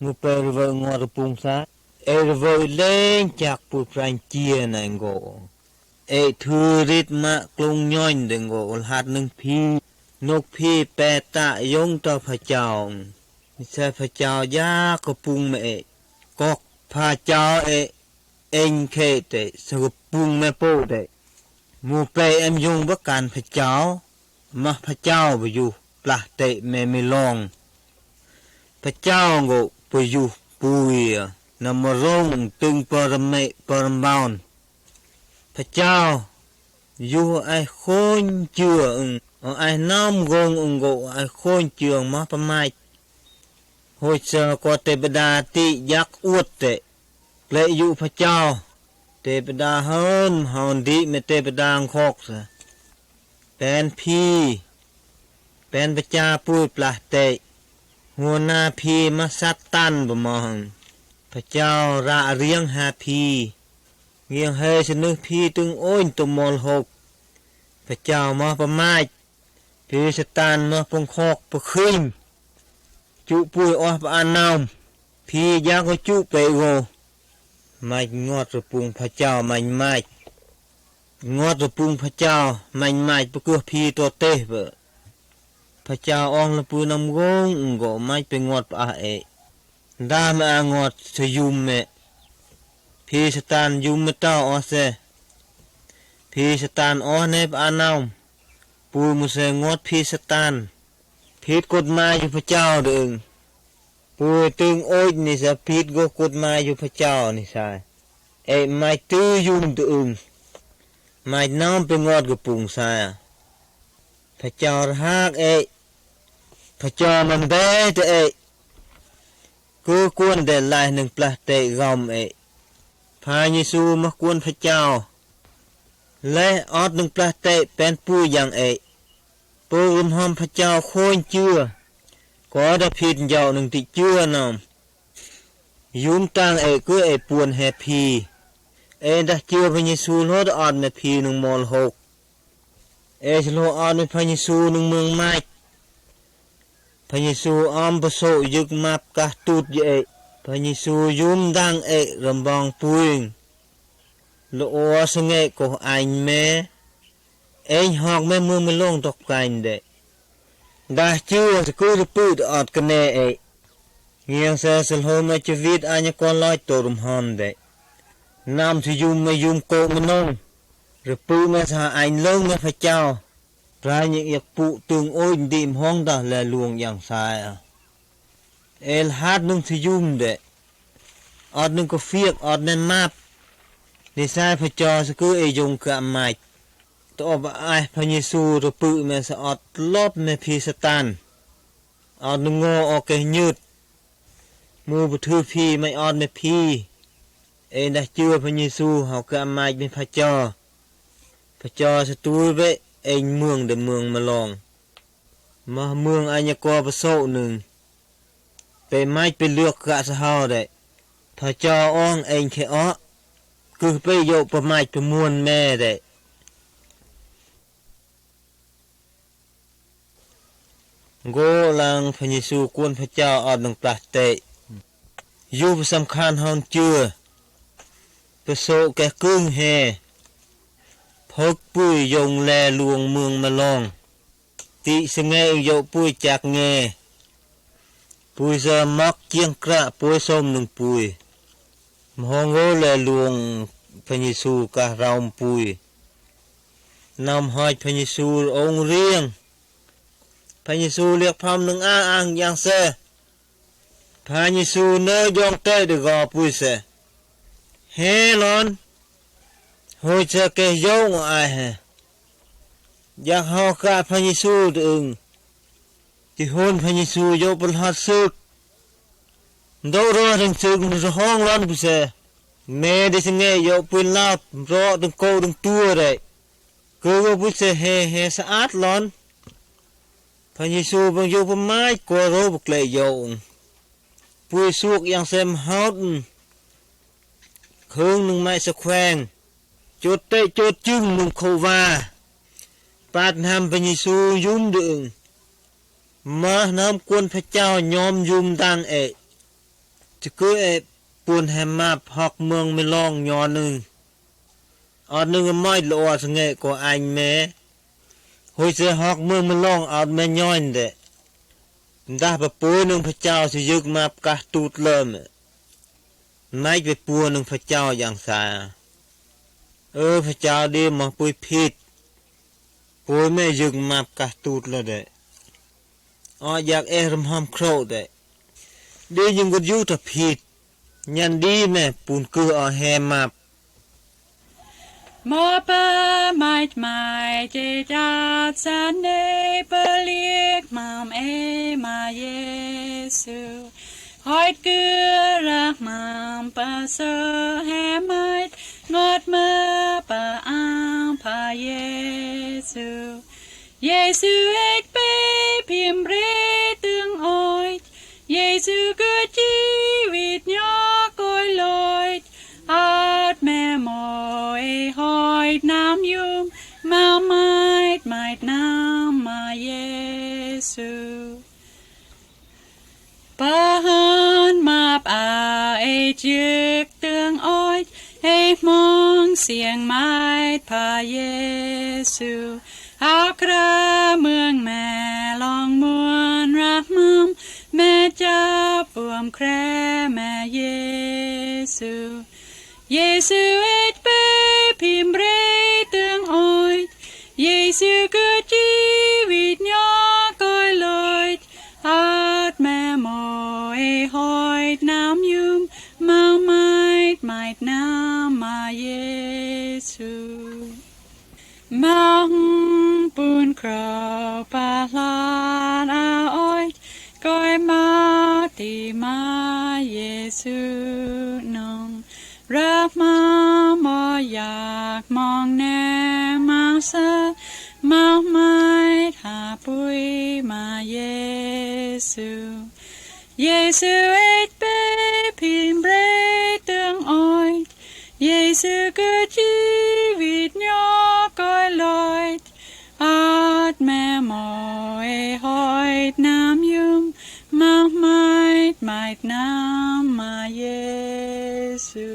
ngô pê vợ ngô rô pung sa ê vợ lên chạc bù pran chia này ngô ê thư rít mạ klung nhoi đừng ngô hạt nâng phi nốc phi pê tạ yong tao phá chào xe phá chào giá có pung mẹ có phá chào ê anh khê tệ sơ pung mẹ bố tệ ngô pê em dùng bất càn phá chào mà phá chào bởi dù là tệ mẹ mê lòng พระเจ้าก็ไปอยู่ปุยนำมาร้องตึงปรเมปรมบานพระเจ้าอยู่ไอ้คนเชื่อไอ้น้ำกงก็ไอ้คนเชื่อมาประมาณหัวใจก็เทวดาที่ยักษ์อวดเตะและอยู่พระเจ้าเทวดาเฮิมหอนดีไม่เทวดาคอกซะเป็นพี่เป็นพระเจ้าพูดปลาเตะหัวหน้าพีมาสัตตันบ่มองพระเจ้าระเรียงหาพีเงียงเฮชนึกพีตึงโอ้ยตุมอลหกพระเจ้ามาประมาทพีสตันมาปงคอกปะขึ้นจุปุยออปานนาวพียาก็จุไปโกไม่งอดระปุงพระเจ้าไม่ไม่งอดระปุงพระเจ้าไม่ปะเกือพีตัวเตะเบพระเจ้าองค์ละปูนำกงก็ไม่เป็นงอดปะเอดามางอดสยุมเมพีสตานยุมเต้าอเสพีสตานอเนปานาวปูมุเสงอดพีสตานพีดกฎหมายอยู่พระเจ้าเดิงปูตึงโอ้ยนี่สะพีดก็กฎหมายอยู่พระเจ้านี่ใช่ไม่ตื้อยุมตึงไม่น้อมเป็นงอดกับปุงใช่พระเจ้าฮักพระเจ้ามันเบตกูกวนเดลายหนึ่งปลาเตะกอมพาเยซูมากวนพระเจ้าและออดหนึ่งปลาเตะเป็นผู้อย่างปูรุมหอมพระเจ้าโค่นเชื่อก็ได้ผิดยาวหนึ่งติเชื่อนำยุมตังก็ปวนแฮพีได้เชื่อพระเยซูลดออดแม่พีหนึ่งมอลหกสโลออนพระเยซูหนึ่งเมืองไม้พระเยซูออมประโสยึกมาบกะตูดพระเยซูยุมดังรำบองปุยโลอสงก็ไอแม่หอกแม่มือไม่ลงตกกันเดได้เชื่อสกุลปืดอดกันเเงียงเสสโลมาชีวิตอันยกรลอยตัวรุมหอมเดน้ำที่ยุมไม่ยุมโกมันนงหรือปูแม่สาไอเลิงแม่พระเจ้ารายยังอยากปูตึงโอ้ยดิมห้องตาและลวงอย่างสายฮัดนึงที่ยุ่มเดอดนึงก็เฟียกอดนั่นมาบในสายพระเจ้าสกุลยงกะไม้ตัวบ่ไอพระเยซูหรือปูแม่สะอดลบแม่พีสตันอดนึงงอออกเกยืดมือบุถือพีไม่อดแม่พีได้เชื่อพระเยซูเขากะไม้เป็นพระเจ้าพระเจ้าสตูเวเมืองเดเมืองมาลองมาเมืองอัญญกรประโสหนึ่งไปไม้ไปเลือกกะสะเฮาได้พระเจ้าอ้องแค่อ้อคือไปโยกประไม้ประมวลแม่ได้โกลังพระเยซูกวนพระเจ้าออดหนึ่งปลาเตะอยู่สำคัญห้องเจือประโสแก่กึ่งเฮพกปุ้ยยงแลลวงเมืองมาลองติสงเงยโยปุ้ยจากเงปุ้ยจะมักเกียงกระปุ้ยส้มหนึ่งปุ้ยมองโง่แลลวงพระเยซูกะเราปุ้ยนำหอยพระเยซูองค์เรียงพระเยซูเรียกพร้อมหนึ่งอ้างอย่างเสพระเยซูเนยยองเตะเดกอปุ้ยเสเฮลอนโหจะเกยงไออยากหอกาพระเยซูตึงที่โหนพระเยซูโยบลหัดซึกดอรอถึงซึกมันจะห้องร้อนผู้เสแม่ได้สิเงยโยปืนลาบรอถึงโกถึงตัวได้คือว่าผู้เสเฮสะอาดร้อนพระเยซูบางโยบไม้กลัวโรบเกลยโยงผู้สุกอย่างเซมฮอดคืนหนึ่งไม้สะแควงจุดเตะจุดจึงมุงโควาปาดทำพระเยซูยุ่มดึงมาน้ำกวนพระเจ้ายอมยุ่มดัง จะคือไอ้ปูนแฮมมาพอกเมืองไม่ลองย้อนหนึ่งอดหนึ่งไม่หล่อสงเงก็อันแม่หอยเสือฮอกเมืองไม่ลองอดแม่ย้อนเดะดาปะปูหนึ่งพระเจ้าสิยึกมากะตูดเริ่มไม่ไปปูหนึ่งพระเจ้าอย่างสาพระเจ้าดีมาปุยผิดปุยไม่ยึกมากะตูดเลยเดะอยากรมหอมโครเดะดียังก็ยุทธผิดยันดีแม่ปูนคือแฮมามอปะไม่เจจาสันเดเปเลียกมามมาเยซูหอยเกือรักมามปะเสอแฮไม่งดเมื่อปะอางพาเยซูเยซูเอ็ดเปพิมเรตึงอ้อยเยซูเกิดชีวิตยอกอยลอยอาดแม่หมอยหอยน้ำยุ่มมาไม่น้ำมาเยซูปะหันมาป่าจึกเตืองอ้อยมองเสียงไม้พาเยซูอาคราเมืองแม่ลองมวนรักมัมแม่จับปวมแคร่แม่เยซูเยซูเอ็ดเปพิมเรตึงอ้อยเยซูเกิดชีวิตยอกอยลอยอาดแม่หมอยหอยน้ำยุ่มมาไม่น้ำมาเยซูมังปูนคราวปาลานอาอ้อยก้อยมาตีมาเยซูนองรับมาอยากมองแน่มาซะมาไม่หาปุยมาเยซูเยซูเอ็ดเปพิมเรตึงอ้อยเยซูเกิดชีวิตยอกอยลอยอาดแม่หมอยหอยน้ำยุ่มมาไม่น้ำมาเยซู